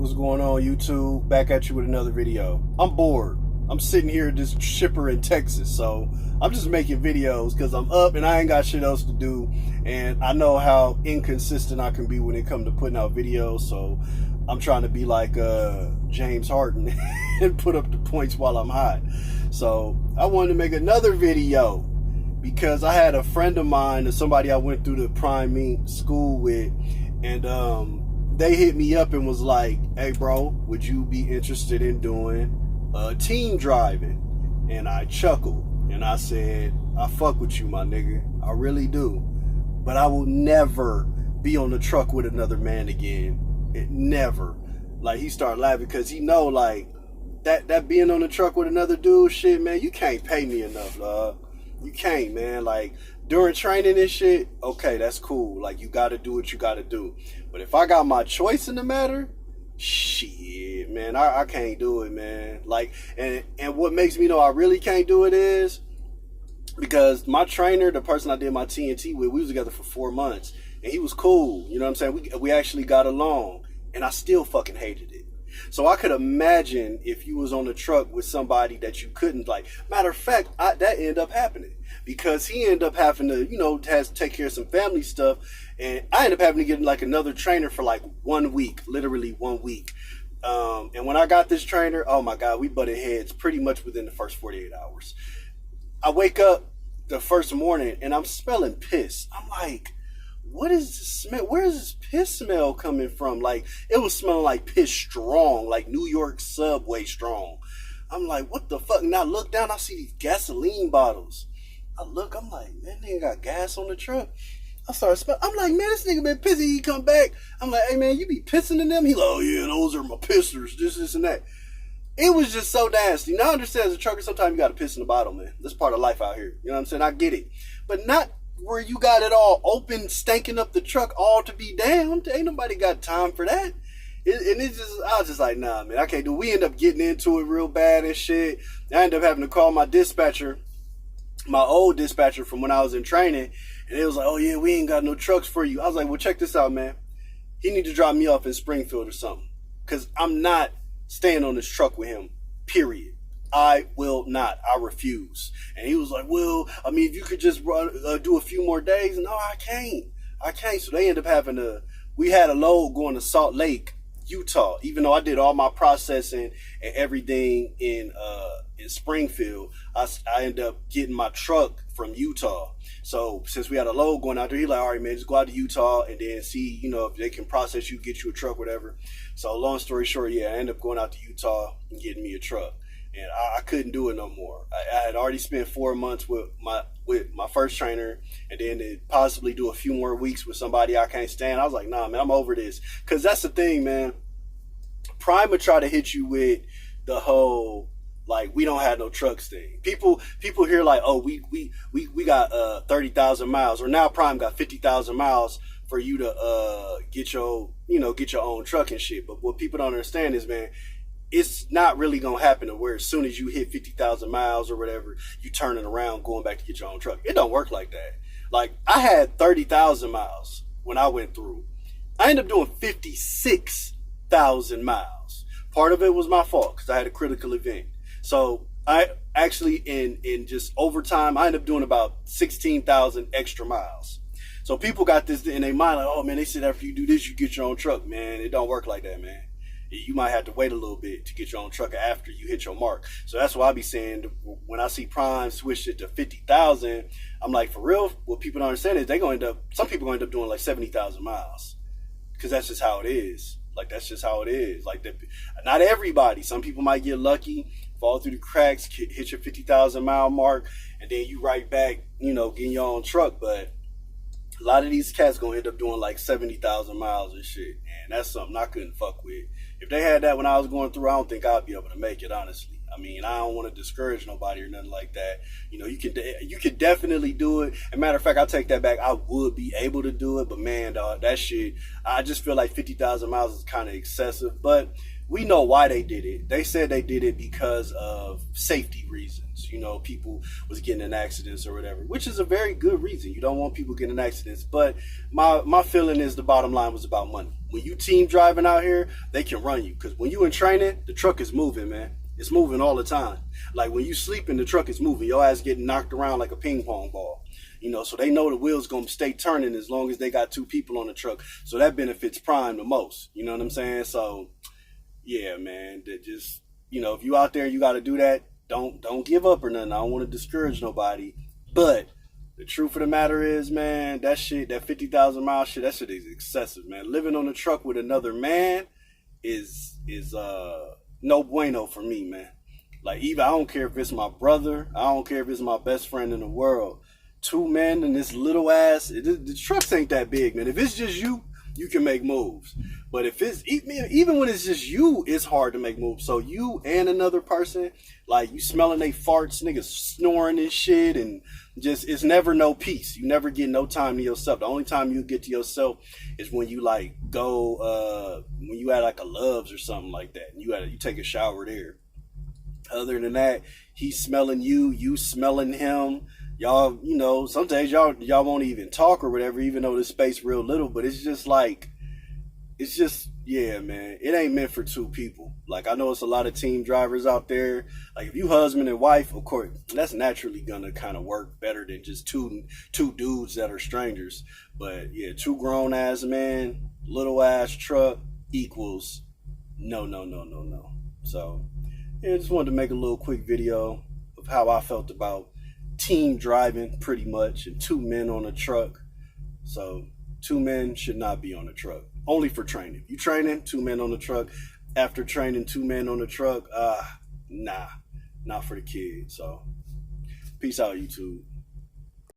What's going on, YouTube? Back at you with another video. I'm bored. I'm sitting here at this shipper in Texas, so I'm just making videos because I'm up and I ain't got shit else to do. And I know how inconsistent I can be when it comes to putting out videos, so I'm trying to be like James Harden and put up the points while I'm hot. So I wanted to make another video because I had a friend of mine, or somebody I went through the Prime Inc. school with, and they hit me up and was like, hey bro, would you be interested in doing team driving? And I chuckled and I said, I fuck with you, my nigga, I really do, but I will never be on the truck with another man again. It never. Like, he started laughing because he know, like, that being on the truck with another dude, shit, man, you can't pay me enough, dog. You can't, man. Like, during training and shit, okay, that's cool. Like, you got to do what you got to do. But if I got my choice in the matter, shit, man, I can't do it, man. Like, and what makes me know I really can't do it is because my trainer, the person I did my TNT with, we was together for 4 months, and he was cool. You know what I'm saying? We actually got along, and I still fucking hated it. So I could imagine if you was on the truck with somebody that you couldn't, like, matter of fact, that ended up happening because he ended up having to, you know, has to take care of some family stuff. And I ended up having to get like another trainer for like 1 week, literally 1 week. And when I got this trainer, oh my God, we butted heads pretty much within the first 48 hours. I wake up the first morning and I'm smelling piss. I'm like, what is this smell? Where is this piss smell coming from? Like, it was smelling like piss strong, like New York subway strong. I'm like, what the fuck? And I look down, I see these gasoline bottles. I look, I'm like, man, nigga got gas on the truck. I started smelling. I'm like, man, this nigga been pissing. He come back. I'm like, hey man, you be pissing in them? He like, oh yeah, those are my pissers, this and that. It was just so nasty. Now I understand as a trucker, sometimes you gotta piss in the bottle, man. That's part of life out here. You know what I'm saying? I get it. But not where you got it all open, stanking up the truck all to be damned. Ain't nobody got time for that. And it's just, I was just like, nah, man, I can't do it. We end up getting into it real bad and shit. I ended up having to call my dispatcher, my old dispatcher from when I was in training, and it was like, oh yeah, we ain't got no trucks for you. I was like, well, check this out, man. He need to drop me off in Springfield or something, because I'm not staying on this truck with him, period. I will not. I refuse. And he was like, well, I mean, if you could just do a few more days. No, I can't. So they ended up having we had a load going to Salt Lake, Utah. Even though I did all my processing and everything in Springfield, I ended up getting my truck from Utah. So since we had a load going out there, he like, all right, man, just go out to Utah and then see, you know, if they can process you, get you a truck, whatever. So long story short, yeah, I ended up going out to Utah and getting me a truck. And I couldn't do it no more. I had already spent 4 months with my first trainer, and then to possibly do a few more weeks with somebody I can't stand. I was like, nah, man, I'm over this. Because that's the thing, man. Prime would try to hit you with the whole, like, we don't have no trucks thing. People hear like, oh, we got 30,000 miles, or now Prime got 50,000 miles for you to get your own truck and shit. But what people don't understand is, man, it's not really going to happen to where as soon as you hit 50,000 miles or whatever, you turning around going back to get your own truck. It don't work like that. Like, I had 30,000 miles when I went through. I ended up doing 56,000 miles. Part of it was my fault because I had a critical event. So I actually, in just overtime, I ended up doing about 16,000 extra miles. So people got this in their mind like, oh man, they said after you do this, you get your own truck. Man, it don't work like that, man. You might have to wait a little bit to get your own truck after you hit your mark. So that's why I be saying when I see Prime switch it to 50,000, I'm like, for real, what people don't understand is some people gonna end up doing like 70,000 miles. Because that's just how it is. Like, that's just how it is. Like, not everybody. Some people might get lucky, fall through the cracks, hit your 50,000 mile mark, and then you right back, you know, getting your own truck. But a lot of these cats gonna end up doing like 70,000 miles and shit. And that's something I couldn't fuck with. If they had that when I was going through, I don't think I'd be able to make it, honestly. I mean, I don't want to discourage nobody or nothing like that. You know, you could definitely do it. And matter of fact, I take that back. I would be able to do it. But man, dog, that shit, I just feel like 50,000 miles is kind of excessive. But we know why they did it. They said they did it because of safety reasons. because, you know, people was getting in accidents or whatever, which is a very good reason. You don't want people getting in accidents. But my feeling is the bottom line was about money. When you team driving out here, they can run you. Because when you in training, the truck is moving, man. It's moving all the time. Like when you sleeping, the truck is moving. Your ass getting knocked around like a ping pong ball. You know, so they know the wheel's going to stay turning as long as they got 2 people on the truck. So that benefits Prime the most. You know what I'm saying? So, yeah, man, that just, you know, if you out there, you got to do that. Don't give up or nothing. I don't want to discourage nobody. But the truth of the matter is, man, that shit, that 50,000 mile shit, that shit is excessive, man. Living on a truck with another man is no bueno for me, man. Like, even I don't care if it's my brother. I don't care if it's my best friend in the world. 2 men in this little ass, the trucks ain't that big, man. If it's just you, you can make moves. But if it's, even when it's just you, it's hard to make moves. So you and another person, like you smelling they farts, niggas snoring and shit, and just, it's never no peace. You never get no time to yourself. The only time you get to yourself is when you like go, when you at like a Love's or something like that. And you take a shower there. Other than that, he's smelling you, you smelling him. Y'all, you know, sometimes y'all won't even talk or whatever, even though this space real little, but it's just like, it's just, yeah, man, it ain't meant for 2 people. Like, I know it's a lot of team drivers out there. Like, if you husband and wife, of course, that's naturally gonna kind of work better than just two dudes that are strangers. But yeah, 2 grown ass men, little ass truck equals no. So yeah, just wanted to make a little quick video of how I felt about team driving, pretty much, and 2 men on a truck. So 2 men should not be on a truck, only for training. You training, 2 men on the truck. After training, 2 men on the truck, nah, not for the kids. So peace out, YouTube.